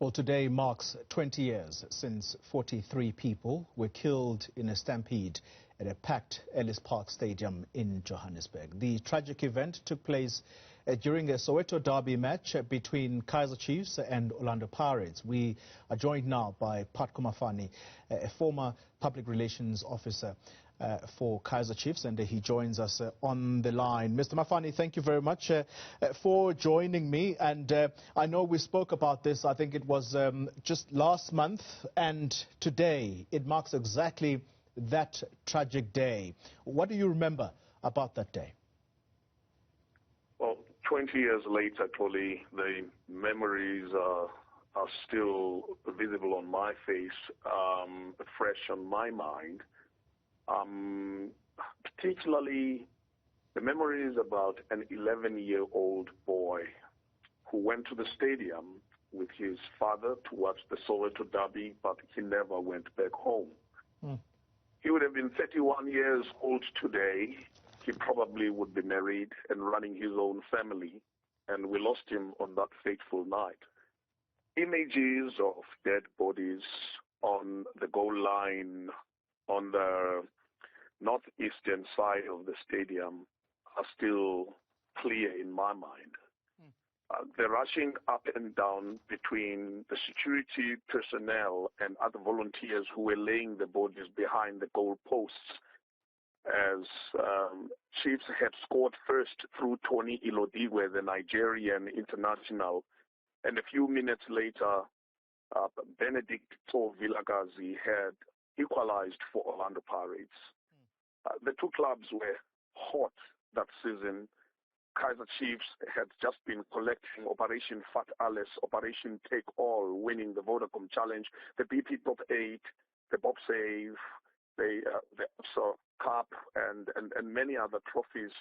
Well, today marks 20 years since 43 people were killed in a stampede at a packed Ellis Park stadium in Johannesburg. The tragic event took place during a Soweto derby match between Kaizer Chiefs and Orlando Pirates. We are joined now by Pat Komafani, a former public relations officer for Kaizer Chiefs, and he joins us on the line. Mr. Mafani, thank you very much for joining me. And I know we spoke about this, I think it was just last month, and today it marks exactly that tragic day. What do you remember about that day? Well, 20 years later, Tolly, the memories are still visible on my face, fresh on my mind. Particularly the memories about an 11-year-old boy who went to the stadium with his father to watch the Soweto derby, but he never went back home. He would have been 31 years old today. He probably would be married and running his own family, and we lost him on that fateful night. Images of dead bodies on the goal line on the northeastern side of the stadium are still clear in my mind. The rushing up and down between the security personnel and other volunteers who were laying the bodies behind the goal posts as Chiefs had scored first through Tony Ilodigwe, the Nigerian international, and a few minutes later, Benedict Vilagazi had equalized for Orlando Pirates. The two clubs were hot that season. Kaizer Chiefs had just been collecting Operation Fat Alice, Operation Take All, winning the Vodacom Challenge, the BP Top 8, the Bob Save, the Absa Cup, and many other trophies.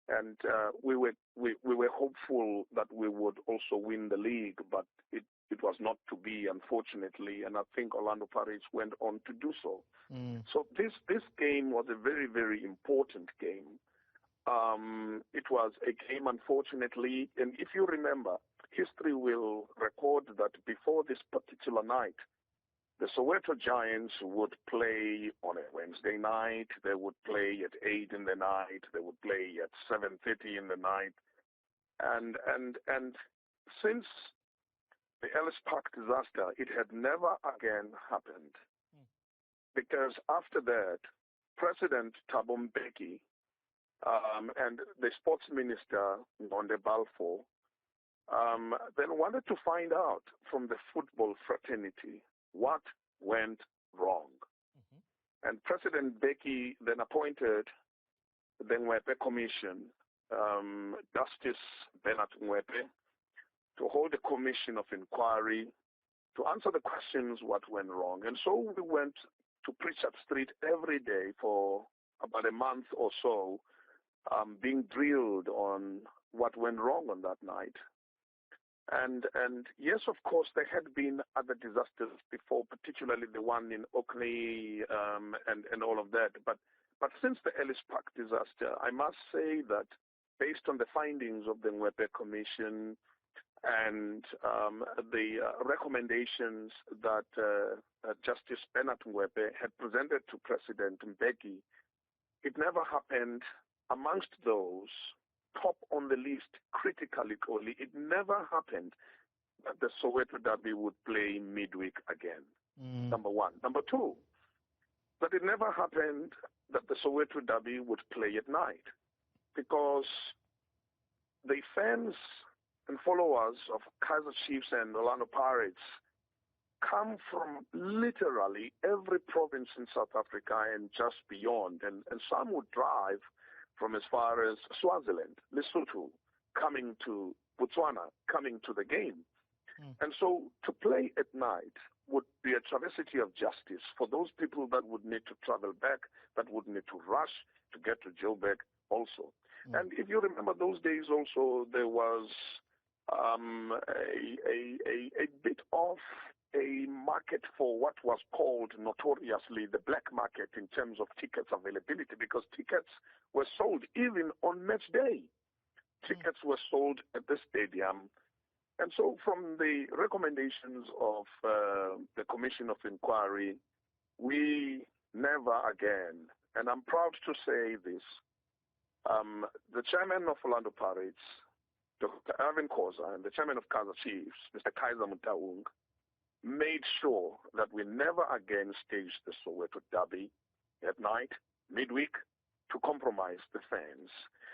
And we were hopeful that we would also win the league, but it was not to be, unfortunately, and I think Orlando Pirates went on to do so. So this game was a very, very important game. It was a game, unfortunately, and if you remember, history will record that before this particular night, the Soweto Giants would play on a Wednesday night. They would play at 8 in the night. They would play at 7:30 in the night. And since the Ellis Park disaster, it had never again happened. Because after that, President Thabo Mbeki and the sports minister, Nonde Balfour, then wanted to find out from the football fraternity what went wrong. And President Mbeki then appointed the Ngwepe Commission, Justice Bernard Ngwepe, to hold a commission of inquiry to answer the questions what went wrong. And so we went to Pritchard Street every day for about a month or so, being drilled on what went wrong on that night. And yes, of course, there had been other disasters before, particularly the one in Orkney and all of that. But since the Ellis Park disaster, I must say that based on the findings of the Ngwepe Commission and the recommendations that Justice Bernard Ngwepe had presented to President Mbeki, it never happened. Amongst those, top on the list, critically, it never happened that the Soweto derby would play midweek again, number one. Number two, that it never happened that the Soweto derby would play at night, because the fans and followers of Kaizer Chiefs and Orlando Pirates come from literally every province in South Africa and just beyond, and some would drive from as far as Swaziland, Lesotho, coming to Botswana, coming to the game. And so to play at night would be a travesty of justice for those people that would need to travel back, that would need to rush to get to Joburg also. And if you remember those days also, there was a bit of a market for what was called notoriously the black market in terms of tickets availability, because tickets were sold even on match day. Tickets were sold at the stadium And so from the recommendations of the Commission of Inquiry, we never again, and I'm proud to say this, the chairman of Orlando Pirates, Dr. Irvin Khoza, and the chairman of Kaizer Chiefs, Mr. Kaizer Mutaung, made sure that we never again staged the Soweto Derby at night, midweek, to compromise the fans.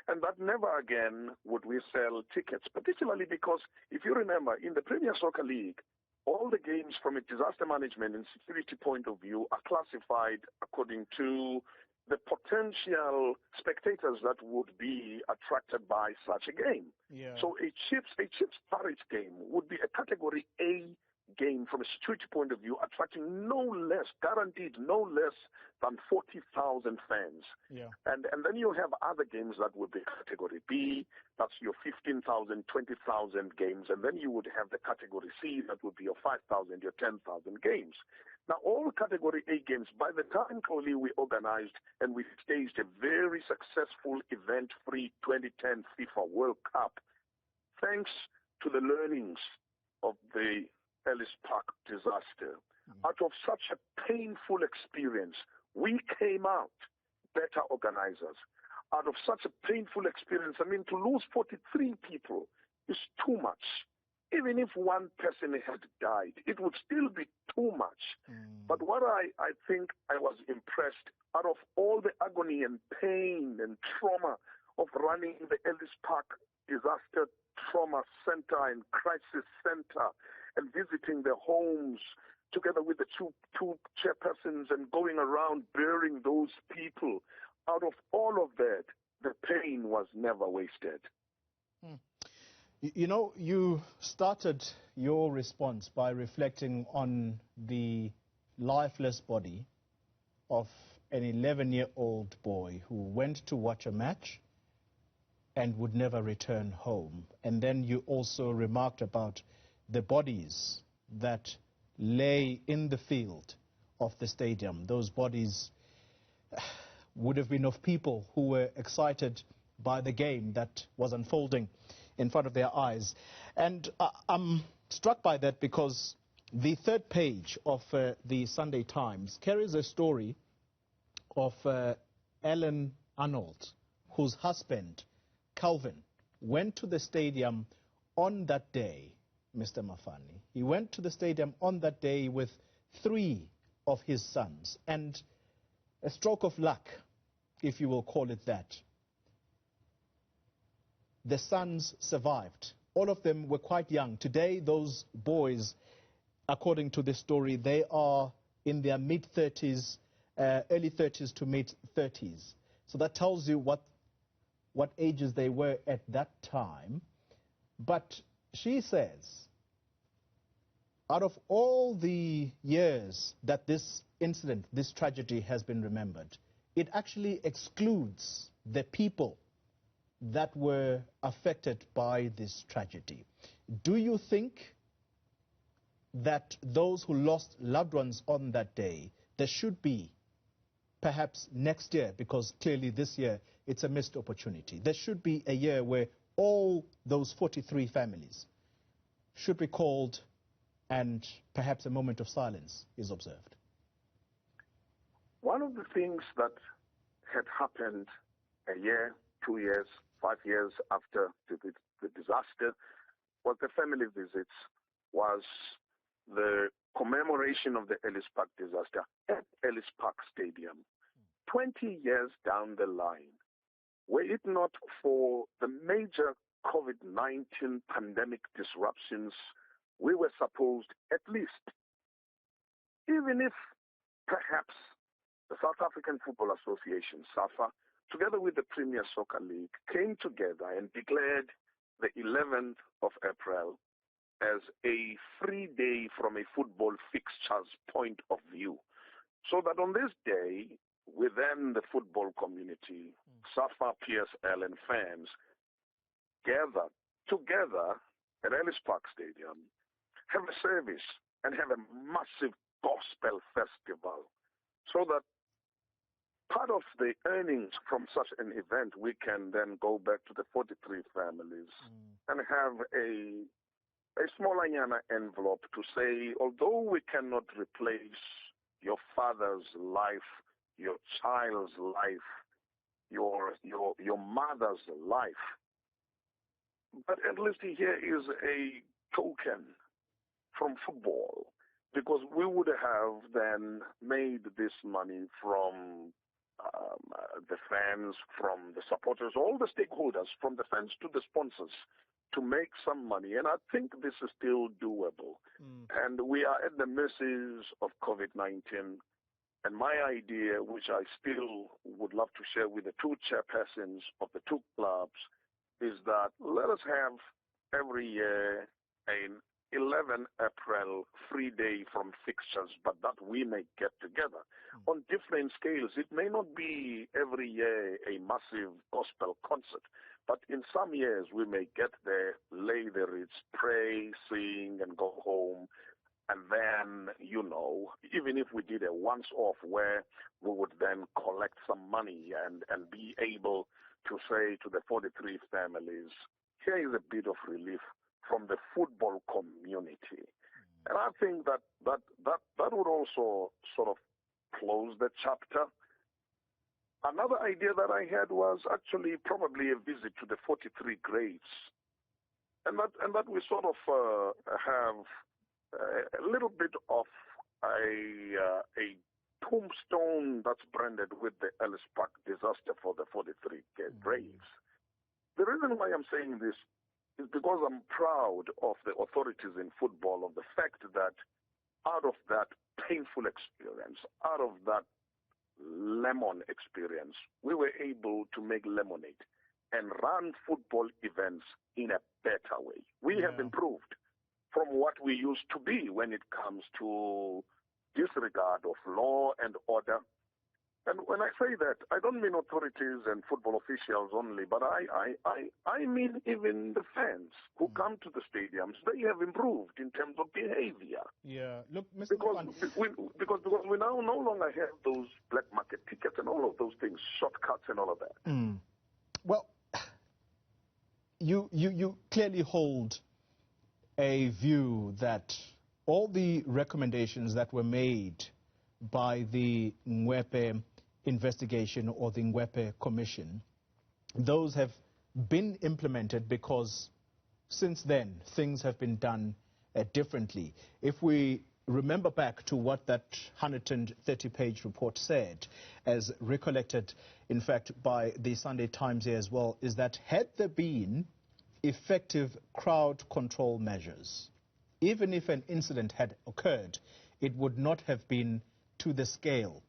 And that never again would we sell tickets, particularly because, if you remember, in the Premier Soccer League, all the games from a disaster management and security point of view are classified according to the potential spectators that would be attracted by such a game. Yeah. So a Chiefs Pirates game would be a category A game from a security point of view, attracting no less, guaranteed no less than 40,000 fans. Yeah. And then you have other games that would be category B, that's your 15,000, 20,000 games, and then you would have the category C, that would be your 5,000, your 10,000 games. Now, all category A games, by the time, Coley, we organized and we staged a very successful event-free 2010 FIFA World Cup, thanks to the learnings of the Ellis Park disaster. Out of such a painful experience, we came out better organizers. Out of such a painful experience, I mean, to lose 43 people is too much. Even if one person had died, it would still be too much. But what I think I was impressed, out of all the agony and pain and trauma of running the Ellis Park Disaster Trauma Center and Crisis Center and visiting the homes together with the two chairpersons and going around burying those people, out of all of that, the pain was never wasted. You know, you started your response by reflecting on the lifeless body of an 11-year-old boy who went to watch a match and would never return home. And then you also remarked about the bodies that lay in the field of the stadium. Those bodies would have been of people who were excited by the game that was unfolding in front of their eyes. And I'm struck by that because the third page of the Sunday Times carries a story of Ellen Arnold, whose husband, Calvin, went to the stadium on that day, Mr. Mafani. He went to the stadium on that day with 3 of his sons. And a stroke of luck, if you will call it that, the sons survived. All of them were quite young. Today, those boys, according to this story, they are in their mid-30s, early 30s to mid-30s. So that tells you what ages they were at that time. But she says, out of all the years that this incident, this tragedy has been remembered, it actually excludes the people that were affected by this tragedy. Do you think that those who lost loved ones on that day, there should be, perhaps next year, because clearly this year it's a missed opportunity, there should be a year where all those 43 families should be called and perhaps a moment of silence is observed? One of the things that had happened a year, 2 years, 5 years after the disaster was the family visits, was the commemoration of the Ellis Park disaster at Ellis Park Stadium. 20 years down the line, were it not for the major COVID-19 pandemic disruptions, we were supposed, at least, even if perhaps the South African Football Association, SAFA, together with the Premier Soccer League, came together and declared the 11th of April as a free day from a football fixtures point of view. So that on this day, within the football community, SAFA, PSL, and fans gather together at Ellis Park Stadium, have a service, and have a massive gospel festival, so that part of the earnings from such an event, we can then go back to the 43 families and have a a smallanyana envelope to say, although we cannot replace your father's life, your child's life, your mother's life, but at least here is a token from football, because we would have then made this money from the fans, from the supporters, all the stakeholders, from the fans to the sponsors, to make some money. And I think this is still doable. And we are at the mercies of COVID-19. And my idea, which I still would love to share with the two chairpersons of the two clubs, is that let us have every year an 11 April free day from fixtures, but that we may get together on different scales. It may not be every year a massive gospel concert, but in some years we may get there, lay the wreaths, pray, sing, and go home. And then, even if we did a once-off where we would then collect some money and be able to say to the 43 families, here is a bit of relief from the football community. And I think that would also sort of close the chapter. Another idea that I had was actually probably a visit to the 43 graves. And that we sort of have a little bit of a tombstone that's branded with the Ellis Park disaster for the 43 graves. The reason why I'm saying this is because I'm proud of the authorities in football, of the fact that out of that painful experience, out of that lemon experience, we were able to make lemonade and run football events in a better way. We have improved from what we used to be when it comes to disregard of law and order. And when I say that, I don't mean authorities and football officials only, but I mean even the fans who come to the stadiums. They have improved in terms of behavior. Yeah, look, Mr. Because we now no longer have those black market tickets and all of those things, shortcuts and all of that. Well, you clearly hold a view that all the recommendations that were made by the Ngwepe investigation or the Ngwepe Commission, those have been implemented because since then things have been done differently. If we remember back to what that 130-page report said, as recollected, in fact, by the Sunday Times here as well, is that had there been effective crowd control measures, even if an incident had occurred, it would not have been to the scale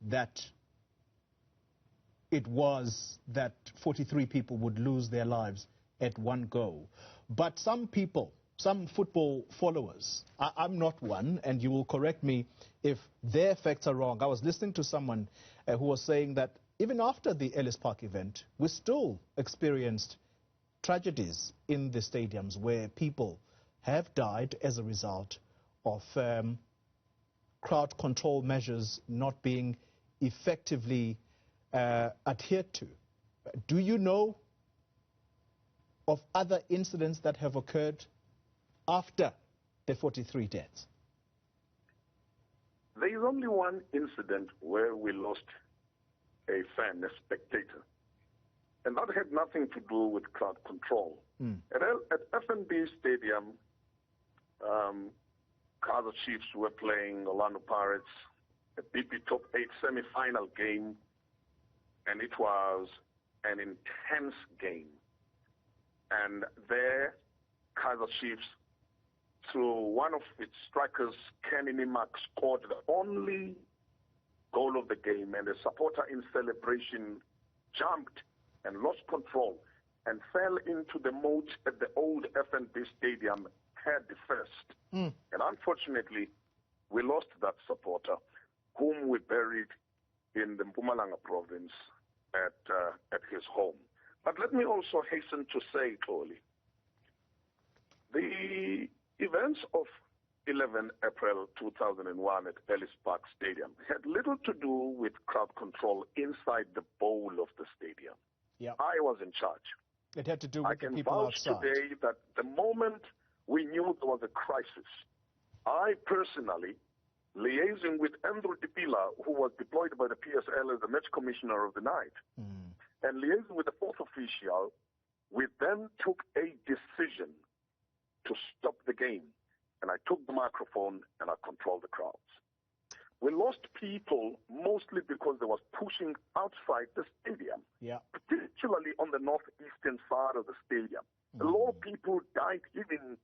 that it was, that 43 people would lose their lives at one go. But some people, some football followers, I'm not one, and you will correct me if their facts are wrong. I was listening to someone who was saying that even after the Ellis Park event, we still experienced tragedies in the stadiums where people have died as a result of crowd control measures not being effectively adhered to. Do you know of other incidents that have occurred after the 43 deaths? There is only one incident where we lost a fan, a spectator. And that had nothing to do with crowd control. At FNB Stadium, Kaizer Chiefs were playing Orlando Pirates, a BP Top 8 semi-final game, and it was an intense game. And there, Kaizer Chiefs, through one of its strikers, Kenny Nimak, scored the only goal of the game, and the supporter in celebration jumped and lost control and fell into the moat at the old FNB Stadium head first. And unfortunately, we lost that supporter, whom we buried in the Mpumalanga province at his home. But let me also hasten to say, Toli, the events of 11 April 2001 at Ellis Park Stadium had little to do with crowd control inside the bowl of the stadium. I was in charge. It had to do with the people outside. I can vouch today that the moment we knew there was a crisis. I personally, liaising with Andrew Dipila, who was deployed by the PSL as the match commissioner of the night, and liaising with the fourth official, we then took a decision to stop the game. And I took the microphone and I controlled the crowds. We lost people mostly because there was pushing outside the stadium, particularly on the northeastern side of the stadium. A lot of people died even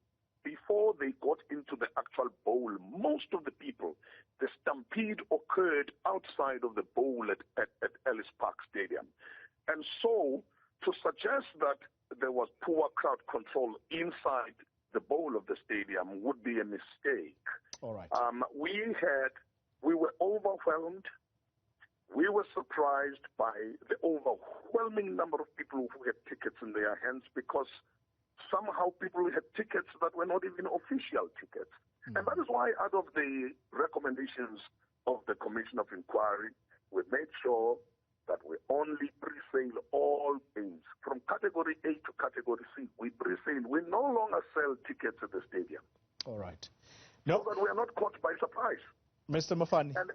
before they got into the actual bowl. Most of the people, the stampede occurred outside of the bowl at Ellis Park Stadium. And so to suggest that there was poor crowd control inside the bowl of the stadium would be a mistake. All right. We were overwhelmed. We were surprised by the overwhelming number of people who had tickets in their hands, because somehow people had tickets that were not even official tickets. And that is why, out of the recommendations of the Commission of Inquiry, we made sure that we only pre-sale all games. From Category A to Category C, we pre-sale. We no longer sell tickets at the stadium. All right. No, so that we are not caught by surprise. Mr. Mafani, And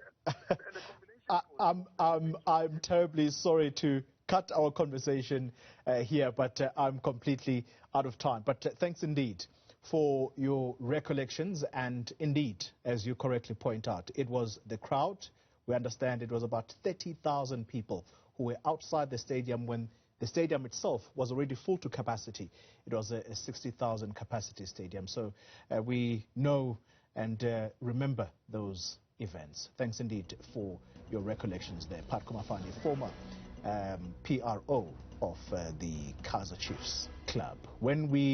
the combination I'm terribly sorry to cut our conversation here, but I'm completely out of time. But thanks indeed for your recollections. And indeed, as you correctly point out, it was the crowd. We understand it was about 30,000 people who were outside the stadium when the stadium itself was already full to capacity. It was a 60,000 capacity stadium. So we know and remember those events. Thanks indeed for your recollections there. Pat Komafani, former PRO of the Kaizer Chiefs Club. When we